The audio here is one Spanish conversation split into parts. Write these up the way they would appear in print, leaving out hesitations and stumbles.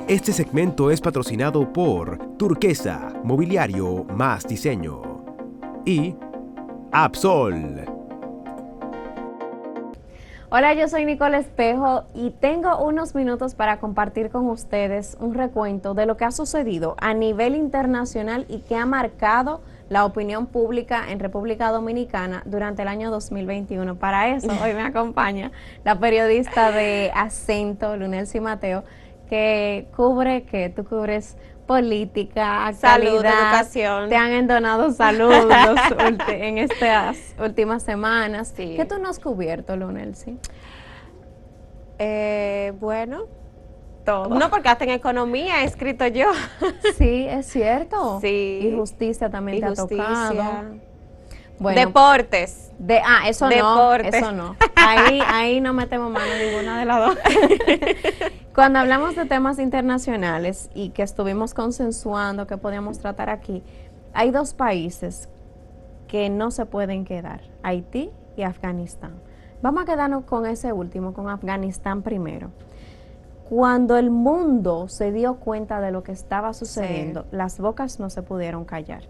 Este segmento es patrocinado por Turquesa, Mobiliario más Diseño y Absol. Hola, yo soy Nicole Espejo y tengo unos minutos para compartir con ustedes un recuento de lo que ha sucedido a nivel internacional y que ha marcado la opinión pública en República Dominicana durante el año 2021. Para eso hoy me acompaña la periodista de Acento, Lunelsi Mateo, que tú cubres política, actualidad, salud, educación. Te han endonado salud en estas últimas semanas. Sí. ¿Qué tú no has cubierto, Lunelsi? Bueno, Todo. no, porque hasta en economía he escrito yo. Sí, es cierto. Sí. Y justicia también Y te ha justicia. tocado. Bueno, Deportes. eso Deportes. no, eso no. Ahí no metemos mano ninguna de las dos. Cuando hablamos de temas internacionales y que estuvimos consensuando que podíamos tratar aquí, hay dos países que no se pueden quedar, Haití y Afganistán. Vamos a quedarnos con ese último, con Afganistán primero. Cuando el mundo se dio cuenta de lo que estaba sucediendo, Sí. las bocas no se pudieron callar.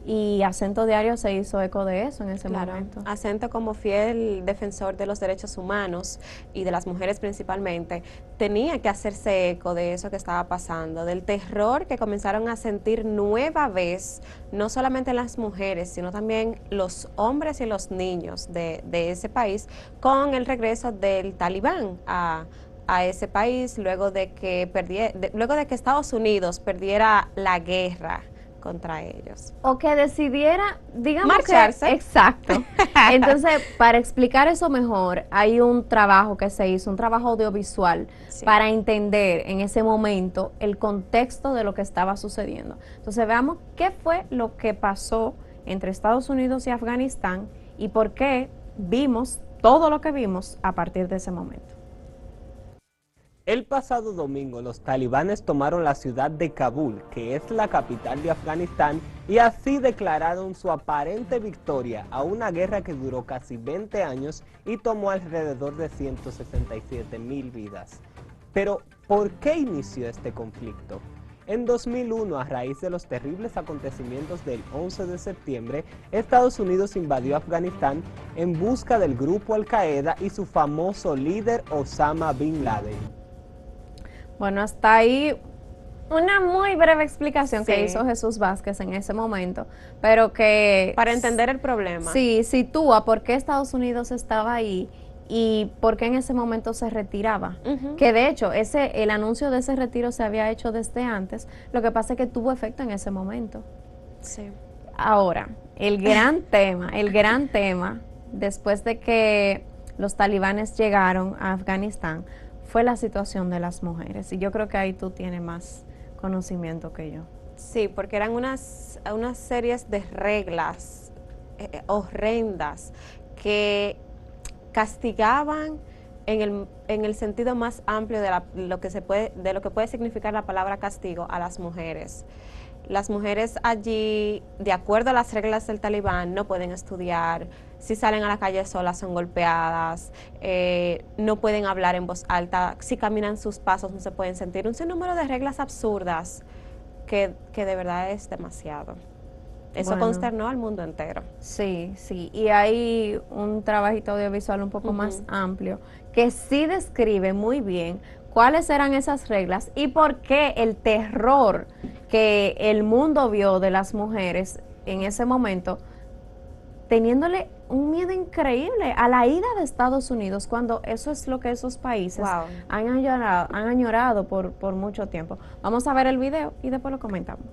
Y Acento Diario se hizo eco de eso en ese momento. Acento, como fiel defensor de los derechos humanos y de las mujeres principalmente, tenía que hacerse eco de eso que estaba pasando, del terror que comenzaron a sentir nueva vez, no solamente las mujeres, sino también los hombres y los niños de ese país, con el regreso del Talibán a ese país, luego de que Estados Unidos perdiera la guerra contra ellos. O que decidiera, digamos marcharse. Exacto. Entonces, para explicar eso mejor, hay un trabajo que se hizo, un trabajo audiovisual, Sí. para entender en ese momento el contexto de lo que estaba sucediendo. Entonces, veamos qué fue lo que pasó entre Estados Unidos y Afganistán y por qué vimos todo lo que vimos a partir de ese momento. El pasado domingo los talibanes tomaron la ciudad de Kabul, que es la capital de Afganistán, y así declararon su aparente victoria a una guerra que duró casi 20 años y tomó alrededor de 167,000 vidas. Pero, ¿por qué inició este conflicto? En 2001, a raíz de los terribles acontecimientos del 11 de septiembre, Estados Unidos invadió Afganistán en busca del grupo Al-Qaeda y su famoso líder Osama Bin Laden. Bueno, hasta ahí una muy breve explicación Sí. que hizo Jesús Vázquez en ese momento, pero que... Para entender el problema. Sí, sitúa por qué Estados Unidos estaba ahí y por qué en ese momento se retiraba. Ujú. Que de hecho, el anuncio de ese retiro se había hecho desde antes, lo que pasa es que tuvo efecto en ese momento. Sí. Ahora, el gran tema, después de que los talibanes llegaron a Afganistán, fue la situación de las mujeres. Y yo creo que ahí tú tienes más conocimiento que yo. Sí, porque eran unas series de reglas horrendas que castigaban en el sentido más amplio de lo que puede significar la palabra castigo a las mujeres. Las mujeres allí, de acuerdo a las reglas del Talibán, no pueden estudiar, si salen a la calle solas son golpeadas, no pueden hablar en voz alta, si caminan sus pasos no se pueden sentir. Un sinnúmero de reglas absurdas que de verdad es demasiado. Eso Bueno, consternó al mundo entero. Sí, sí. Y hay un trabajito audiovisual un poco más amplio que sí describe muy bien cuáles eran esas reglas y por qué el terror que el mundo vio de las mujeres en ese momento, teniéndole un miedo increíble a la ida de Estados Unidos, cuando eso es lo que esos países Wow. han añorado por mucho tiempo. Vamos a ver el video y después lo comentamos.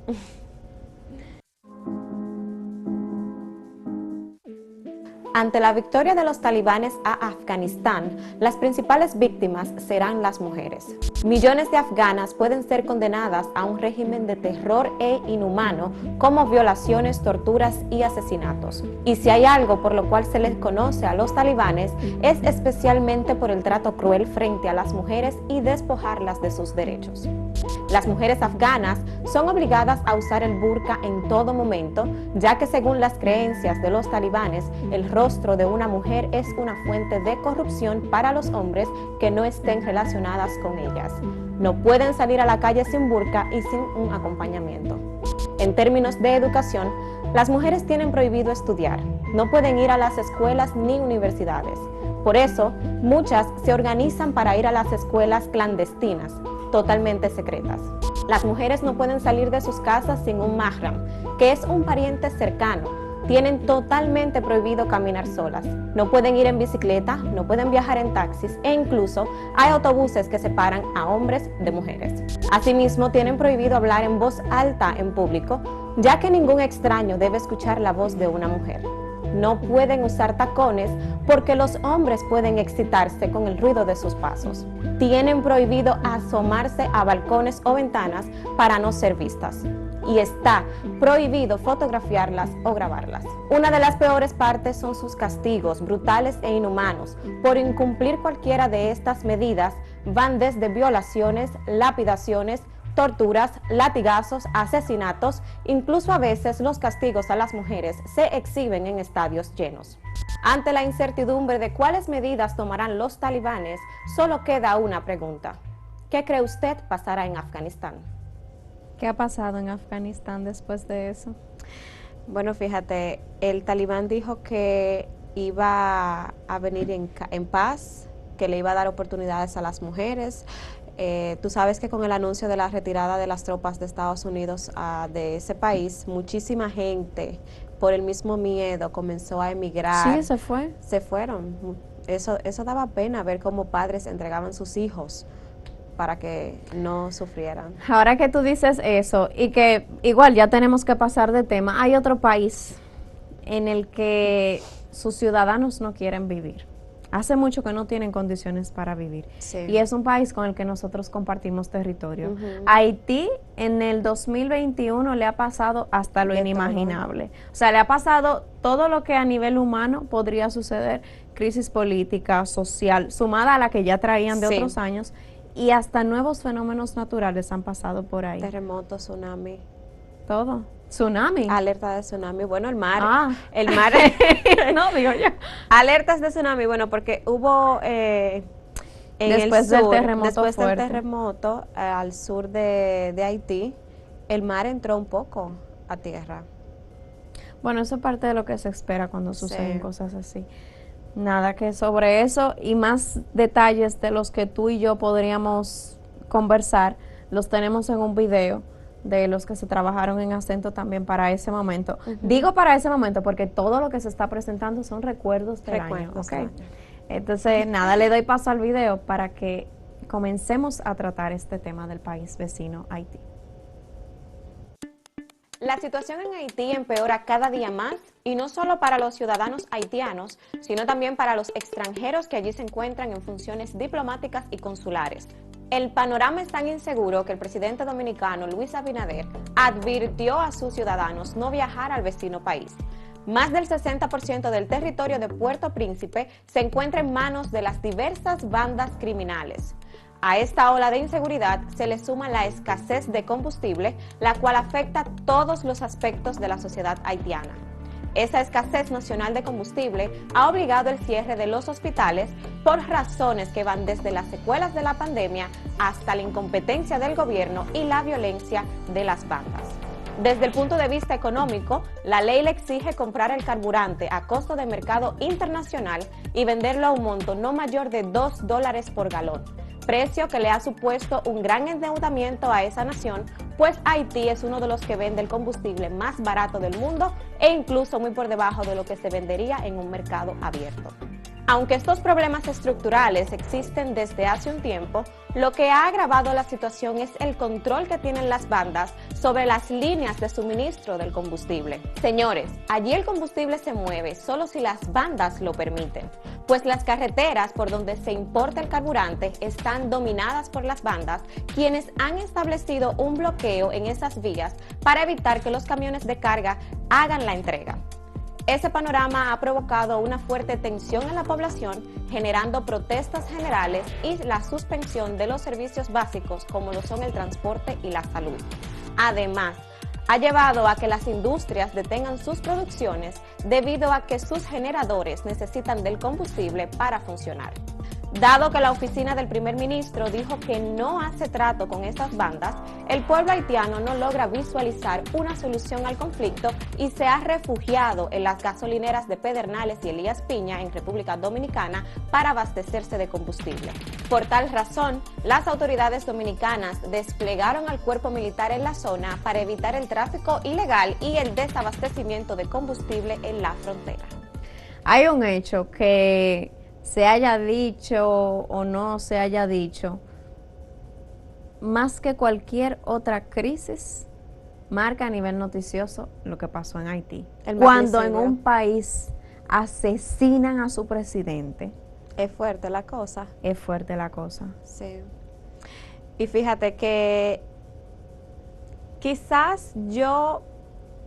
Ante la victoria de los talibanes a Afganistán, las principales víctimas serán las mujeres. Millones de afganas pueden ser condenadas a un régimen de terror e inhumano, como violaciones, torturas y asesinatos. Y si hay algo por lo cual se les conoce a los talibanes, es especialmente por el trato cruel frente a las mujeres y despojarlas de sus derechos. Las mujeres afganas son obligadas a usar el burka en todo momento, ya que según las creencias de los talibanes, el rostro rostro de una mujer es una fuente de corrupción para los hombres que no estén relacionadas con ellas. No pueden salir a la calle sin burka y sin un acompañamiento. En términos de educación, las mujeres tienen prohibido estudiar. No pueden ir a las escuelas ni universidades. Por eso, muchas se organizan para ir a las escuelas clandestinas, totalmente secretas. Las mujeres no pueden salir de sus casas sin un mahram, que es un pariente cercano. Tienen totalmente prohibido caminar solas. No pueden ir en bicicleta, no pueden viajar en taxis e incluso hay autobuses que separan a hombres de mujeres. Asimismo, tienen prohibido hablar en voz alta en público, ya que ningún extraño debe escuchar la voz de una mujer. No pueden usar tacones porque los hombres pueden excitarse con el ruido de sus pasos. Tienen prohibido asomarse a balcones o ventanas para no ser vistas. Y está prohibido fotografiarlas o grabarlas. Una de las peores partes son sus castigos brutales e inhumanos. Por incumplir cualquiera de estas medidas van desde violaciones, lapidaciones, torturas, latigazos, asesinatos, incluso a veces los castigos a las mujeres se exhiben en estadios llenos. Ante la incertidumbre de cuáles medidas tomarán los talibanes, solo queda una pregunta. ¿Qué cree usted pasará en Afganistán? ¿Qué ha pasado en Afganistán después de eso? Bueno, fíjate, el talibán dijo que iba a venir en paz, que le iba a dar oportunidades a las mujeres. Tú sabes que con el anuncio de la retirada de las tropas de Estados Unidos de ese país, muchísima gente, por el mismo miedo, comenzó a emigrar. Sí, se fue. Se fueron. Eso daba pena ver cómo padres entregaban sus hijos para que no sufrieran. Ahora que tú dices eso, y que igual ya tenemos que pasar de tema, hay otro país en el que sus ciudadanos no quieren vivir. Hace mucho que no tienen condiciones para vivir. Sí. Y es un país con el que nosotros compartimos territorio. Haití en el 2021 le ha pasado hasta lo inimaginable. O sea, le ha pasado todo lo que a nivel humano podría suceder, crisis política, social, sumada a la que ya traían de otros años, y hasta nuevos fenómenos naturales han pasado por ahí. Terremoto, tsunami. Todo. Tsunami. Alerta de tsunami. Bueno, el mar. El mar. No, digo yo. Alertas de tsunami, bueno, porque hubo después del terremoto al sur de Haití, el mar entró un poco a tierra. Bueno, eso es parte de lo que se espera cuando suceden cosas así. Nada que sobre eso y más detalles de los que tú y yo podríamos conversar, los tenemos en un video de los que se trabajaron en Acento también para ese momento. Digo para ese momento porque todo lo que se está presentando son recuerdos del año. ¿Okay? Entonces, nada, le doy paso al video para que comencemos a tratar este tema del país vecino Haití. La situación en Haití empeora cada día más, y no solo para los ciudadanos haitianos, sino también para los extranjeros que allí se encuentran en funciones diplomáticas y consulares. El panorama es tan inseguro que el presidente dominicano Luis Abinader advirtió a sus ciudadanos no viajar al vecino país. Más del 60% del territorio de Puerto Príncipe se encuentra en manos de las diversas bandas criminales. A esta ola de inseguridad se le suma la escasez de combustible, la cual afecta todos los aspectos de la sociedad haitiana. Esa escasez nacional de combustible ha obligado el cierre de los hospitales por razones que van desde las secuelas de la pandemia hasta la incompetencia del gobierno y la violencia de las bandas. Desde el punto de vista económico, la ley le exige comprar el carburante a costo de mercado internacional y venderlo a un monto no mayor de $2 por galón, precio que le ha supuesto un gran endeudamiento a esa nación, pues Haití es uno de los que vende el combustible más barato del mundo e incluso muy por debajo de lo que se vendería en un mercado abierto. Aunque estos problemas estructurales existen desde hace un tiempo, lo que ha agravado la situación es el control que tienen las bandas sobre las líneas de suministro del combustible. Señores, allí el combustible se mueve solo si las bandas lo permiten, pues las carreteras por donde se importa el carburante están dominadas por las bandas, quienes han establecido un bloqueo en esas vías para evitar que los camiones de carga hagan la entrega. Ese panorama ha provocado una fuerte tensión en la población, generando protestas generales y la suspensión de los servicios básicos como lo son el transporte y la salud. Además, ha llevado a que las industrias detengan sus producciones debido a que sus generadores necesitan del combustible para funcionar. Dado que la oficina del primer ministro dijo que no hace trato con estas bandas, el pueblo haitiano no logra visualizar una solución al conflicto y se ha refugiado en las gasolineras de Pedernales y Elías Piña en República Dominicana para abastecerse de combustible. Por tal razón, las autoridades dominicanas desplegaron al cuerpo militar en la zona para evitar el tráfico ilegal y el desabastecimiento de combustible en la frontera. Hay un hecho que se haya dicho o no se haya dicho, más que cualquier otra crisis, marca a nivel noticioso lo que pasó en Haití. Cuando en un país asesinan a su presidente. Es fuerte la cosa. Es fuerte la cosa. Sí. Y fíjate que quizás yo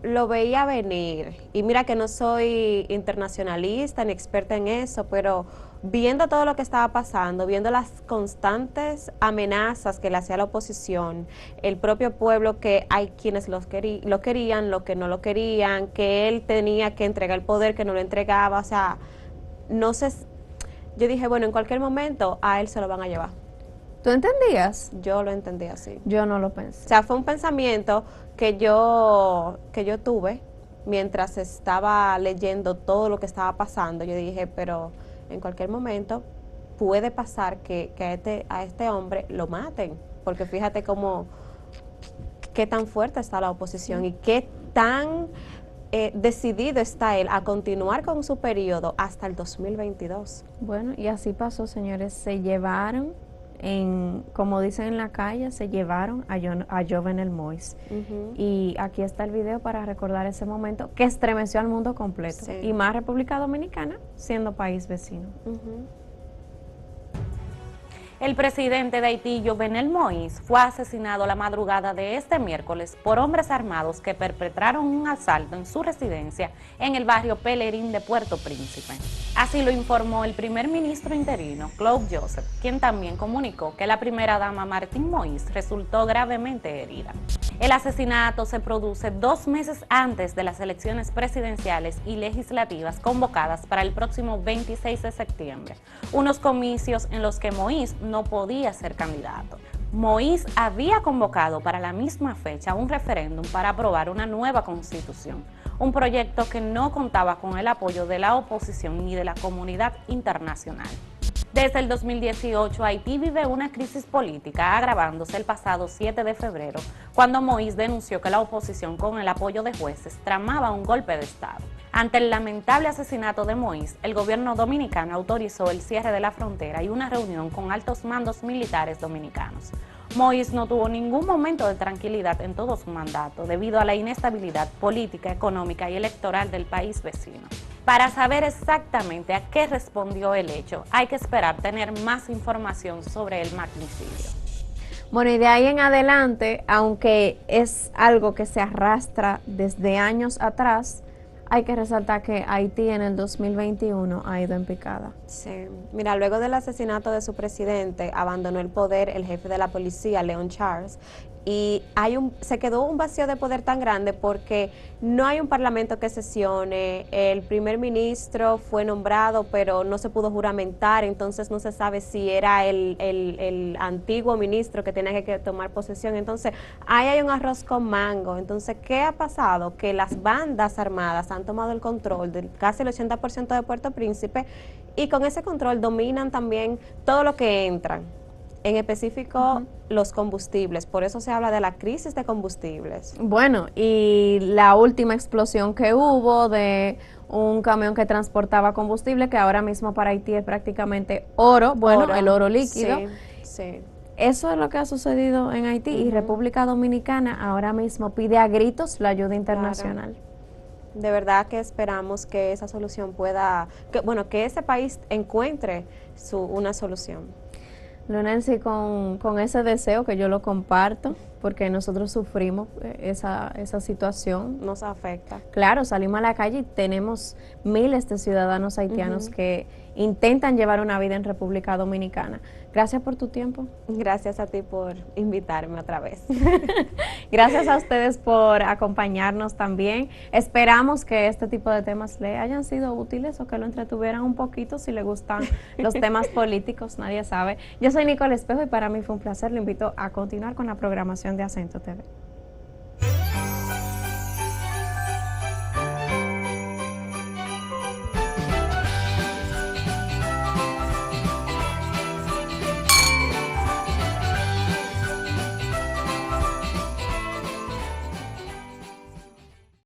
lo veía venir, y mira que no soy internacionalista ni experta en eso, pero viendo todo lo que estaba pasando, viendo las constantes amenazas que le hacía la oposición, el propio pueblo, que hay quienes lo querían, lo que no lo querían, que él tenía que entregar el poder, que no lo entregaba, o sea, no sé, yo dije, bueno, en cualquier momento a él se lo van a llevar. ¿Tú entendías? Yo lo entendí así. Yo no lo pensé. O sea, fue un pensamiento que yo tuve mientras estaba leyendo todo lo que estaba pasando. Yo dije, pero en cualquier momento puede pasar que a este hombre lo maten, porque fíjate qué tan fuerte está la oposición y qué tan decidido está él a continuar con su periodo hasta el 2022. Bueno, y así pasó, señores. Se llevaron, como dicen en la calle, se llevaron a Jovenel Moïse. Y aquí está el video para recordar ese momento que estremeció al mundo completo. Sí. Y más República Dominicana siendo país vecino. El presidente de Haití, Jovenel Moïse, fue asesinado la madrugada de este miércoles por hombres armados que perpetraron un asalto en su residencia en el barrio Pelerín de Puerto Príncipe. Así lo informó el primer ministro interino, Claude Joseph, quien también comunicó que la primera dama Martine Moïse resultó gravemente herida. El asesinato se produce 2 meses antes de las elecciones presidenciales y legislativas convocadas para el próximo 26 de septiembre, unos comicios en los que Moïse no podía ser candidato. Moïse había convocado para la misma fecha un referéndum para aprobar una nueva constitución, un proyecto que no contaba con el apoyo de la oposición ni de la comunidad internacional. Desde el 2018, Haití vive una crisis política, agravándose el pasado 7 de febrero, cuando Moïse denunció que la oposición, con el apoyo de jueces, tramaba un golpe de Estado. Ante el lamentable asesinato de Moïse, el gobierno dominicano autorizó el cierre de la frontera y una reunión con altos mandos militares dominicanos. Moïse no tuvo ningún momento de tranquilidad en todo su mandato, debido a la inestabilidad política, económica y electoral del país vecino. Para saber exactamente a qué respondió el hecho, hay que esperar tener más información sobre el magnicidio. Bueno, y de ahí en adelante, aunque es algo que se arrastra desde años atrás, hay que resaltar que Haití en el 2021 ha ido en picada. Sí, mira, luego del asesinato de su presidente, abandonó el poder el jefe de la policía, Leon Charles, y se quedó un vacío de poder tan grande porque no hay un parlamento que sesione, el primer ministro fue nombrado pero no se pudo juramentar, entonces no se sabe si era el antiguo ministro que tenía que tomar posesión, entonces ahí hay un arroz con mango. Entonces, ¿qué ha pasado? Que las bandas armadas han tomado el control de casi el 80% de Puerto Príncipe y con ese control dominan también todo lo que entran. En específico, los combustibles. Por eso se habla de la crisis de combustibles. Bueno, y la última explosión que hubo de un camión que transportaba combustible, que ahora mismo para Haití es prácticamente el oro líquido. Sí, sí. Eso es lo que ha sucedido en Haití y República Dominicana ahora mismo pide a gritos la ayuda internacional. Claro. De verdad que esperamos que esa solución que ese país encuentre una solución. Lunensi, con ese deseo que yo lo comparto, porque nosotros sufrimos esa situación. Nos afecta. Claro, salimos a la calle y tenemos miles de ciudadanos haitianos que intentan llevar una vida en República Dominicana. Gracias por tu tiempo. Gracias a ti por invitarme otra vez. Gracias a ustedes por acompañarnos también. Esperamos que este tipo de temas le hayan sido útiles o que lo entretuvieran un poquito si le gustan los temas políticos, nadie sabe. Yo soy Nicole Espejo y para mí fue un placer. Le invito a continuar con la programación de Acento TV.